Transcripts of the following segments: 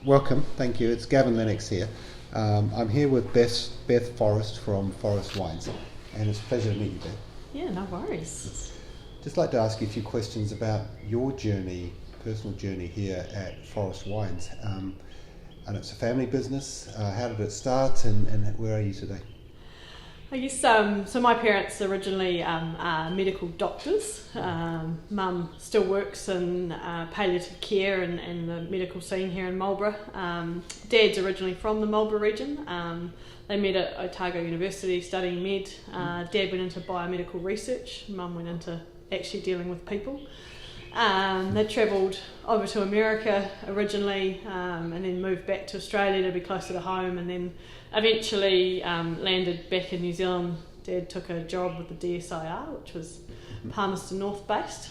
welcome, thank you. It's Gavin Lennox here. I'm here with Beth Forrest from Forrest Wines, and it's a pleasure to meet you, Beth. Yeah, no worries. Just like to ask you a few questions about your journey, personal journey here at Forrest Wines. And it's a family business. How did it start, and where are you today? I guess so. My parents originally are medical doctors. Mum still works in palliative care and the medical scene here in Marlborough. Dad's originally from the Marlborough region. They met at Otago University studying med. Dad went into biomedical research. Mum went into actually dealing with people. They travelled over to America originally, and then moved back to Australia to be closer to home, and then eventually landed back in New Zealand. Dad took a job with the DSIR, which was Palmerston North based.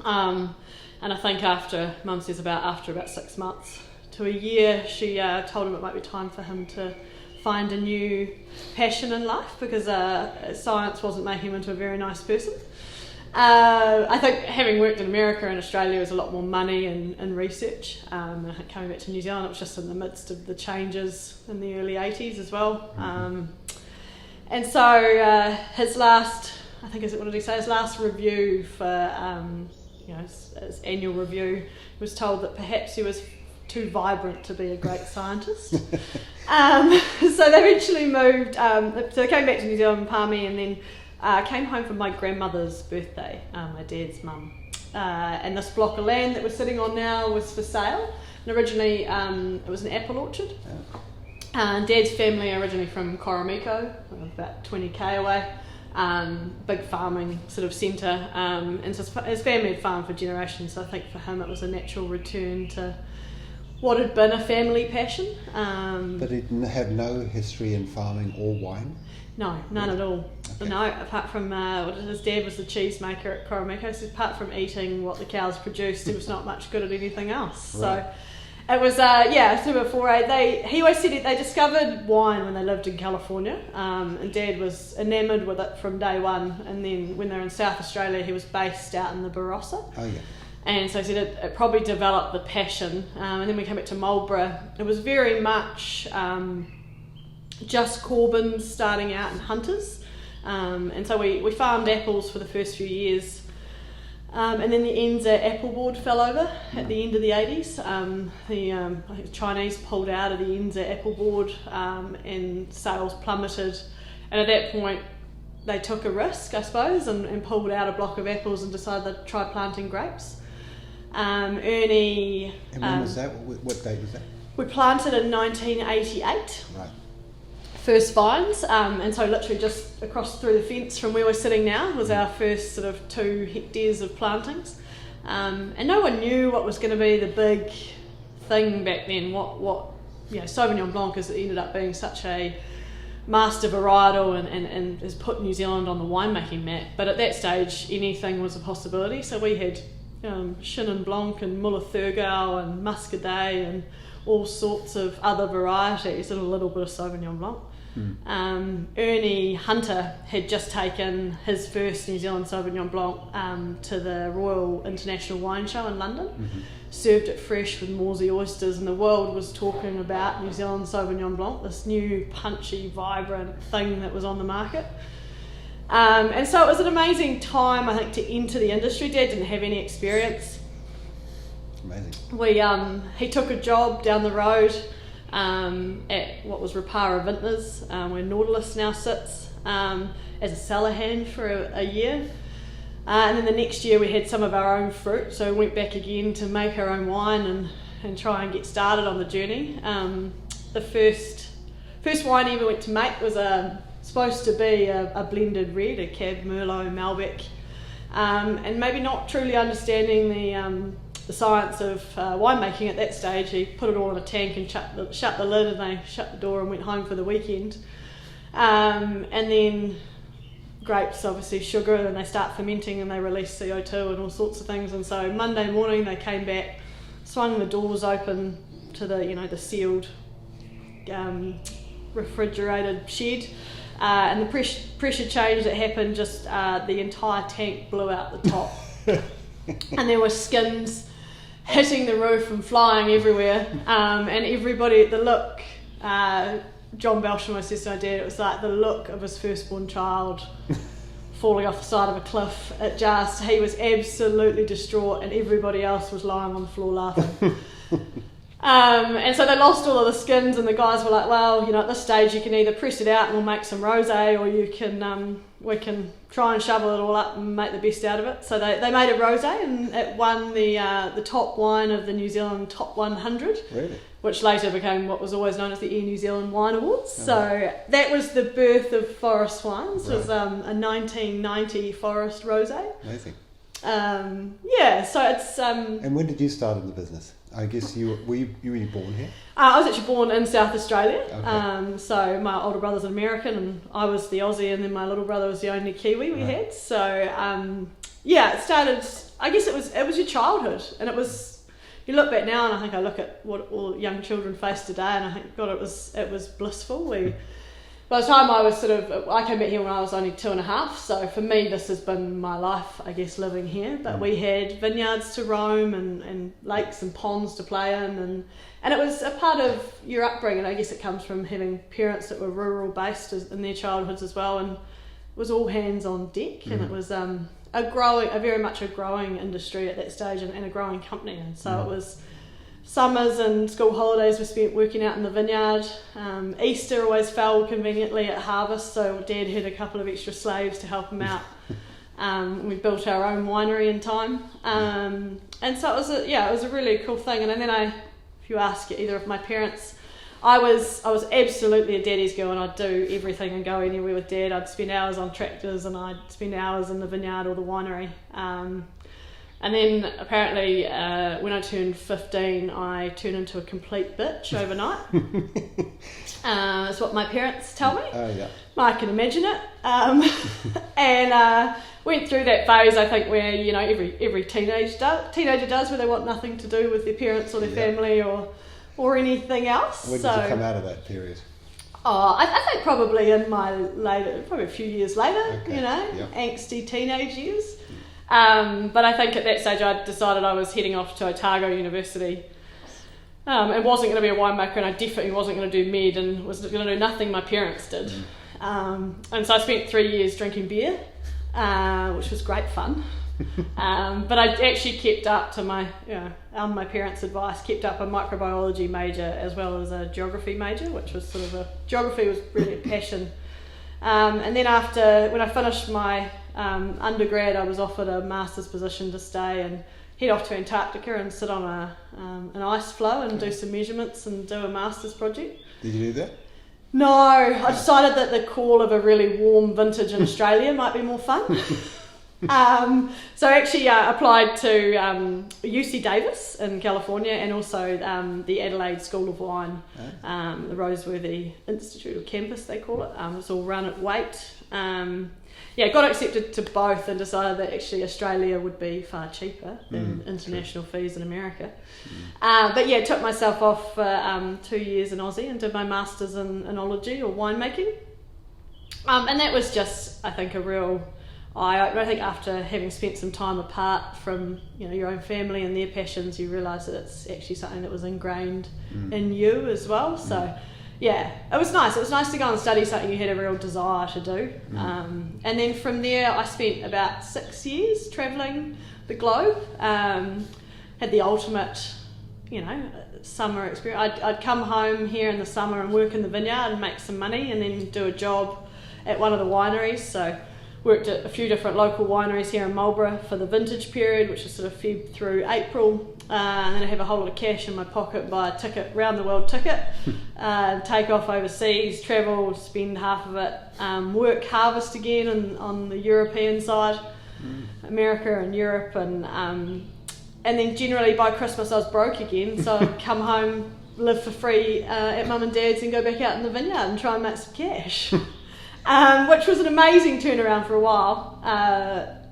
And I think after about 6 months to a year, she told him it might be time for him to find a new passion in life, because science wasn't making him into a very nice person. I think having worked in America and Australia, was a lot more money and research. And I think coming back to New Zealand, it was just in the midst of the changes in the early 80s as well. And so his last review for his annual review, he was told that perhaps he was too vibrant to be a great scientist. So they eventually moved. So they came back to New Zealand, Palmy, and then came home for my grandmother's birthday, my dad's mum. And this block of land that we're sitting on now was for sale. And originally it was an apple orchard. Dad's family are originally from Koromiko, about 20k away. Big farming sort of centre. And so his family had farmed for generations, so I think for him it was a natural return to what had been a family passion. But he didn't have no history in farming or wine? No, none at all. Okay. No, apart from his dad was the cheesemaker at Koromiko, so apart from eating what the cows produced, he was not much good at anything else. Right. So it was a super foray. He always said they discovered wine when they lived in California, and Dad was enamoured with it from day one. And then when they were in South Australia, he was based out in the Barossa. Oh yeah. And so he said it probably developed the passion. And then we came back to Marlborough. It was very much just Corbins starting out and hunters. And so we farmed apples for the first few years. And then the Enza apple board fell over at the end of the 80s. I think the Chinese pulled out of the Enza apple board, and sales plummeted. And at that point, they took a risk, I suppose, and pulled out a block of apples and decided they'd try planting grapes. Ernie... And when was that? What date was that? We planted in 1988. Right. First vines, and so literally just across through the fence from where we're sitting now was our first sort of 2 hectares of plantings. And no one knew what was going to be the big thing back then. What Sauvignon Blanc ended up being such a master varietal and has put New Zealand on the winemaking map. But at that stage, anything was a possibility. So we had Chenin Blanc and Muller Thurgau and Muscadet and all sorts of other varieties and a little bit of Sauvignon Blanc. Ernie Hunter had just taken his first New Zealand Sauvignon Blanc to the Royal International Wine Show in London, served it fresh with Morsey oysters, and the world was talking about New Zealand Sauvignon Blanc, this new punchy, vibrant thing that was on the market. And so it was an amazing time, I think, to enter the industry. Dad didn't have any experience. Amazing. He took a job down the road at what was Rapara Vintners, where Nautilus now sits, as a cellar hand for a year. And then the next year we had some of our own fruit, so we went back again to make our own wine and try and get started on the journey. The first wine I ever went to make was supposed to be a blended red, a Cab Merlot Malbec, and maybe not truly understanding the science of winemaking at that stage. He put it all in a tank and shut the lid, and they shut the door and went home for the weekend. And then grapes, obviously sugar, and they start fermenting and they release CO2 and all sorts of things. And so Monday morning they came back, swung the doors open to the sealed refrigerated shed, and the pressure change that happened, the entire tank blew out the top. And there were skins hitting the roof and flying everywhere. And everybody, the look, John Belsham says to my dad, it was like the look of his firstborn child falling off the side of a cliff. He was absolutely distraught, and everybody else was lying on the floor laughing. And so they lost all of the skins, and the guys were like, well, at this stage you can either press it out and we'll make some rosé, or you can we can try and shovel it all up and make the best out of it. So they made a rosé, and it won the top wine of the New Zealand Top 100. Really? Which later became what was always known as the Air New Zealand Wine Awards. So that was the birth of Forrest Wines. It was a 1990 Forrest Rosé. Amazing. So it's... and when did you start in the business? I guess were you born here? I was actually born in South Australia. Okay. So my older brother's an American, and I was the Aussie, and then my little brother was the only Kiwi we had. So, it started... I guess it was your childhood, and it was... You look back now, and I think I look at what all young children face today, and I think, God, it was blissful. By the time I came back here when I was only 2.5, so for me this has been my life, I guess, living here. But we had vineyards to roam and lakes and ponds to play in, and it was a part of your upbringing. I guess it comes from having parents that were rural based in their childhoods as well, and it was all hands on deck, and it was very much a growing industry at that stage, and a growing company. And so it was summers and school holidays were spent working out in the vineyard. Easter always fell conveniently at harvest, so Dad had a couple of extra slaves to help him out. We built our own winery in time, and so it was a really cool thing. And then if you ask either of my parents, I was absolutely a daddy's girl, and I'd do everything and go anywhere with Dad. I'd spend hours on tractors, and I'd spend hours in the vineyard or the winery. And then apparently when I turned 15, I turned into a complete bitch overnight. That's what my parents tell me. Oh, yeah. I can imagine it. And went through that phase, I think, where every teenager does, where they want nothing to do with their parents or their family or anything else. When did you come out of that period? I think probably probably a few years later, Okay. Angsty teenage years. But I think at that stage I decided I was heading off to Otago University and wasn't going to be a winemaker, and I definitely wasn't going to do med, and was going to do nothing my parents did. And so I spent 3 years drinking beer, which was great fun. But I actually kept up to my parents' advice, kept up a microbiology major as well as a geography major, which was geography was really a passion. And then when I finished my undergrad, I was offered a master's position to stay and head off to Antarctica and sit on an ice floe and do some measurements and do a master's project. Did you do that? No, I decided that the call of a really warm vintage in Australia might be more fun. So I actually applied to UC Davis in California, and also the Adelaide School of Wine, the Roseworthy Institute or campus they call it. It's all run at Waite. Got accepted to both and decided that actually Australia would be far cheaper than international fees in America. Took myself off for 2 years in Aussie and did my master's in enology or winemaking. And that was just, I think, a real eye-opener. I think after having spent some time apart from your own family and their passions, you realise that it's actually something that was ingrained in you as well. So it was nice. It was nice to go and study something you had a real desire to do. And then from there I spent about 6 years travelling the globe. Had the ultimate summer experience. I'd come home here in the summer and work in the vineyard and make some money, and then do a job at one of the wineries. So worked at a few different local wineries here in Marlborough for the vintage period, which is sort of Feb through April, and then I have a whole lot of cash in my pocket, buy a round the world ticket, take off overseas, travel, spend half of it, work harvest again on the European side, America and Europe, and then generally by Christmas I was broke again, so I'd come home, live for free at mum and dad's, and go back out in the vineyard and try and make some cash. Which was an amazing turnaround for a while,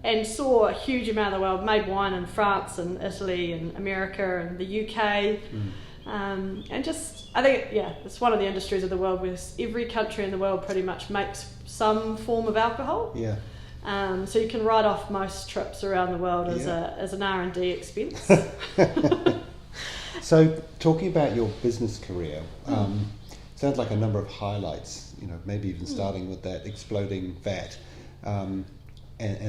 and saw a huge amount of the world, made wine in France and Italy and America and the UK, and just, I think, it's one of the industries of the world where every country in the world pretty much makes some form of alcohol. So you can write off most trips around the world as an R&D expense. So talking about your business career, sounds like a number of highlights, maybe even starting with that exploding VAT and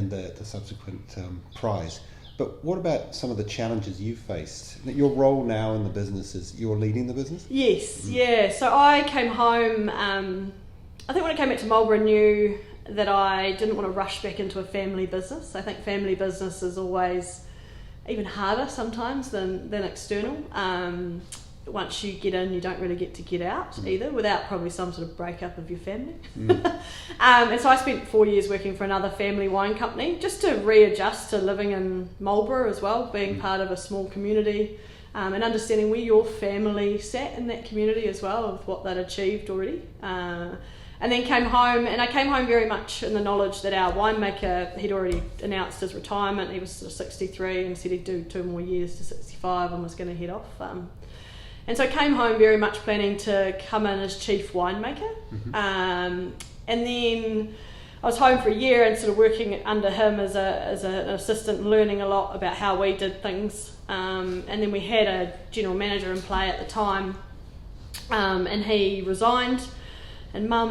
the subsequent prize. But what about some of the challenges you faced? Your role now in the business is you're leading the business? Yes, yeah. So I came home, I think when I came back to Marlborough, I knew that I didn't want to rush back into a family business. I think family business is always even harder sometimes than external. Once you get in, you don't really get to get out either, without probably some sort of breakup of your family. And so I spent 4 years working for another family wine company just to readjust to living in Marlborough as well, being part of a small community, and understanding where your family sat in that community as well, with what they'd achieved already. And then came home, and I came home very much in the knowledge that our winemaker, he'd already announced his retirement. He was sort of 63 and said he'd do 2 more years to 65 and was going to head off. And so I came home very much planning to come in as chief winemaker. And then I was home for a year and sort of working under him as an assistant, learning a lot about how we did things. And then we had a general manager in play at the time, and he resigned. And my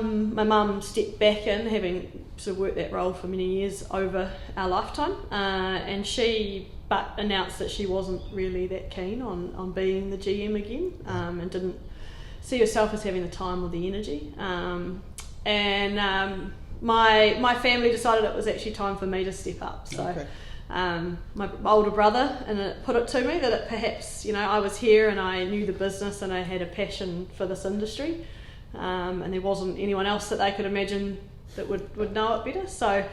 mum stepped back in, having sort of worked that role for many years over our lifetime, and she announced that she wasn't really that keen on being the GM again, and didn't see herself as having the time or the energy. And my family decided it was actually time for me to step up. So my older brother put it to me that perhaps I was here and I knew the business and I had a passion for this industry. And there wasn't anyone else that they could imagine that would know it better. So,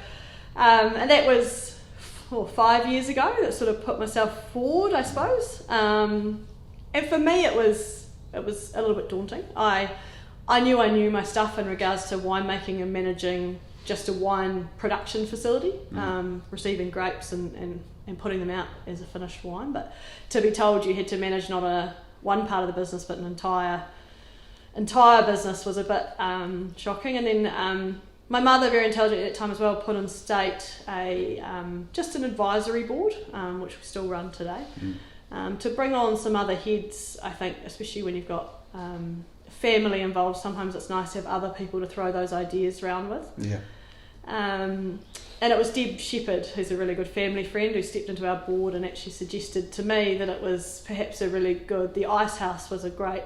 and that was 5 years ago that sort of put myself forward, I suppose. And for me, it was a little bit daunting. I knew my stuff in regards to winemaking and managing just a wine production facility, receiving grapes and putting them out as a finished wine. But to be told you had to manage not one part of the business, but an entire business was a bit shocking. And then my mother, very intelligent at that time as well, put in state just an advisory board, which we still run today, to bring on some other heads. I think especially when you've got family involved, sometimes it's nice to have other people to throw those ideas around with. And it was Deb Shepherd, who's a really good family friend, who stepped into our board and actually suggested to me that it was perhaps the Icehouse was a great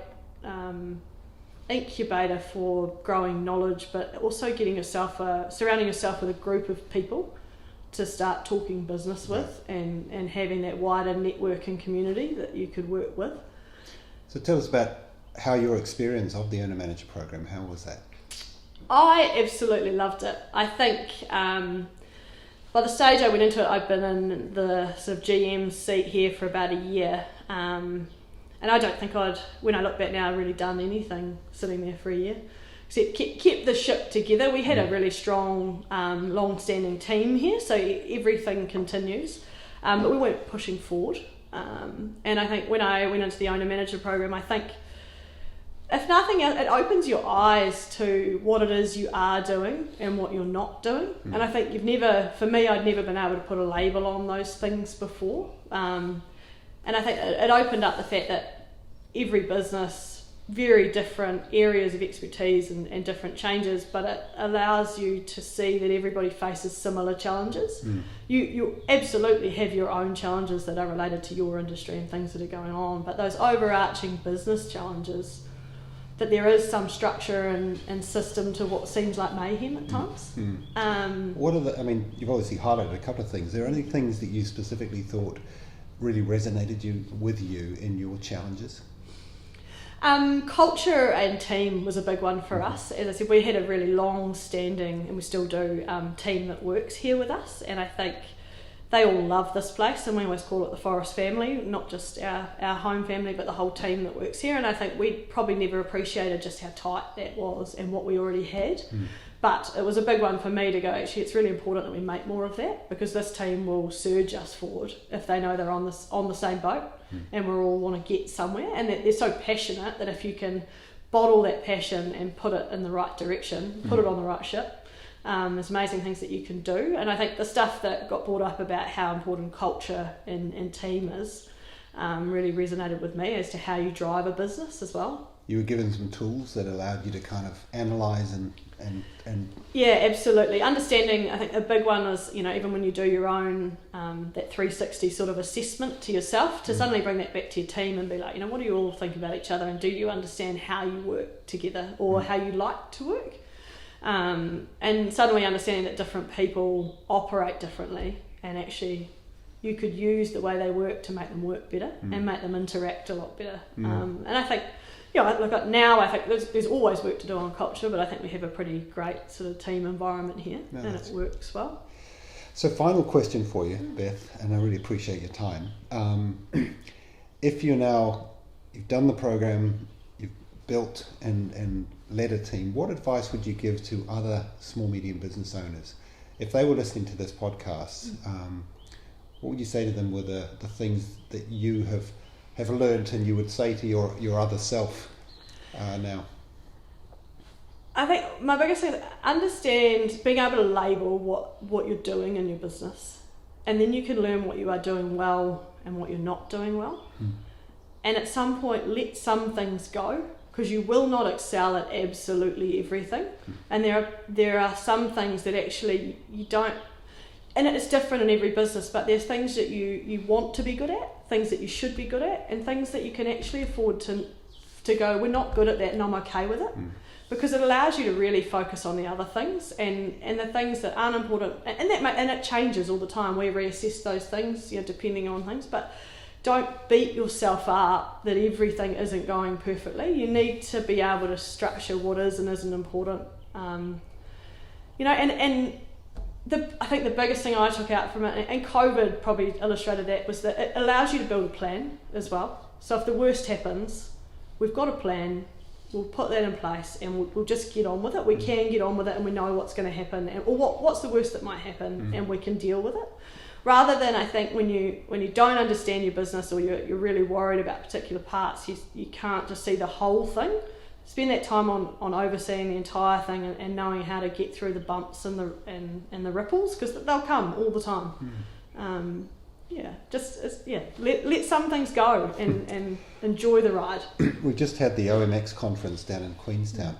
incubator for growing knowledge, but also surrounding yourself with a group of people to start talking business with, and having that wider network and community that you could work with. So tell us about how your experience of the owner-manager program, how was that? I absolutely loved it. I think by the stage I went into it, I'd been in the sort of GM seat here for about a year. And I don't think when I look back now, I've really done anything sitting there for a year, except kept the ship together. We had a really strong, long-standing team here, so everything continues, but we weren't pushing forward. And I think when I went into the owner-manager program, I think, if nothing else, it opens your eyes to what it is you are doing and what you're not doing. And I think I'd never been able to put a label on those things before. And I think it opened up the fact that every business, very different areas of expertise and different changes, but it allows you to see that everybody faces similar challenges. You absolutely have your own challenges that are related to your industry and things that are going on, but those overarching business challenges, that there is some structure and system to what seems like mayhem at times. What are you've obviously highlighted a couple of things. Are there any things that you specifically thought really resonated with you in your challenges? Culture and team was a big one for us. As I said, we had a really long-standing, and we still do, team that works here with us, and I think they all love this place, and we always call it the Forrest family, not just our home family, but the whole team that works here. And I think we probably never appreciated just how tight that was and what we already had. But it was a big one for me to go, actually, it's really important that we make more of that, because this team will surge us forward if they know they're on the same boat, and we all want to get somewhere. And they're so passionate that if you can bottle that passion and put it in the right direction, put it on the right ship, There's amazing things that you can do, and I think the stuff that got brought up about how important culture and team is really resonated with me as to how you drive a business as well. You were given some tools that allowed you to kind of analyse and Yeah, absolutely. Understanding, I think a big one is, even when you do your own, that 360 sort of assessment to yourself, to suddenly bring that back to your team and be like, what do you all think about each other, and do you understand how you work together or how you like to work? And suddenly understanding that different people operate differently, and actually you could use the way they work to make them work better and make them interact a lot better. And I think, look, now I think there's always work to do on culture, but I think we have a pretty great sort of team environment here, and it works well. So final question for you, Beth, and I really appreciate your time. If you've done the program, you've built and led a team, what advice would you give to other small, medium business owners? If they were listening to this podcast, what would you say to them were the things that you have learned and you would say to your other self now? I think my biggest thing is understand, being able to label what you're doing in your business, and then you can learn what you are doing well and what you're not doing well. And at some point let some things go, because you will not excel at absolutely everything. And there are some things that actually you don't, and it's different in every business, but there's things that you want to be good at, things that you should be good at, and things that you can actually afford to go, we're not good at that and I'm okay with it. Because it allows you to really focus on the other things and the things that aren't important, and it changes all the time. We reassess those things, depending on things, but don't beat yourself up that everything isn't going perfectly. You need to be able to structure what is and isn't important. I think the biggest thing I took out from it, and COVID probably illustrated that, was that it allows you to build a plan as well. So if the worst happens, we've got a plan, we'll put that in place, and we'll just get on with it. We can get on with it, and we know what's going to happen, or what's the worst that might happen, and we can deal with it. Rather than, I think, when you don't understand your business, or you're really worried about particular parts, you can't just see the whole thing. Spend that time on overseeing the entire thing and knowing how to get through the bumps and the ripples, because they'll come all the time. Let some things go and enjoy the ride. We just had the OMX conference down in Queenstown,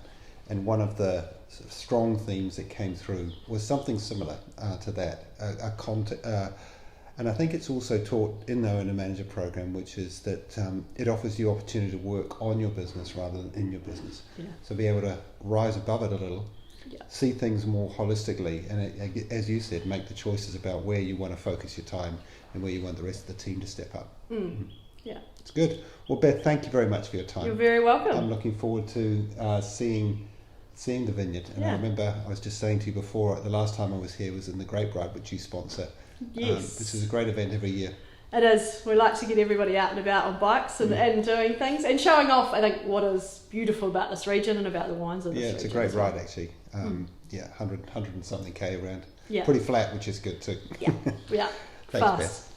and one of the sort of strong themes that came through was something similar to that, and I think it's also taught in the Owner Manager program, which is that it offers you opportunity to work on your business rather than in your business. So be able to rise above it a little, see things more holistically, and as you said, make the choices about where you want to focus your time and where you want the rest of the team to step up. It's good. Well, Beth, thank you very much for your time. You're very welcome. I'm looking forward to seeing the vineyard. And I remember I was just saying to you before, the last time I was here was in the Grape Ride, which you sponsor. Yes. This is a great event every year. It is. We like to get everybody out and about on bikes and doing things and showing off, I think, what is beautiful about this region and about the wines of this region. Yeah, it's a great ride actually. 100 and something K around. Yeah. Pretty flat, which is good too. Yeah. Thanks, Fast. Beth.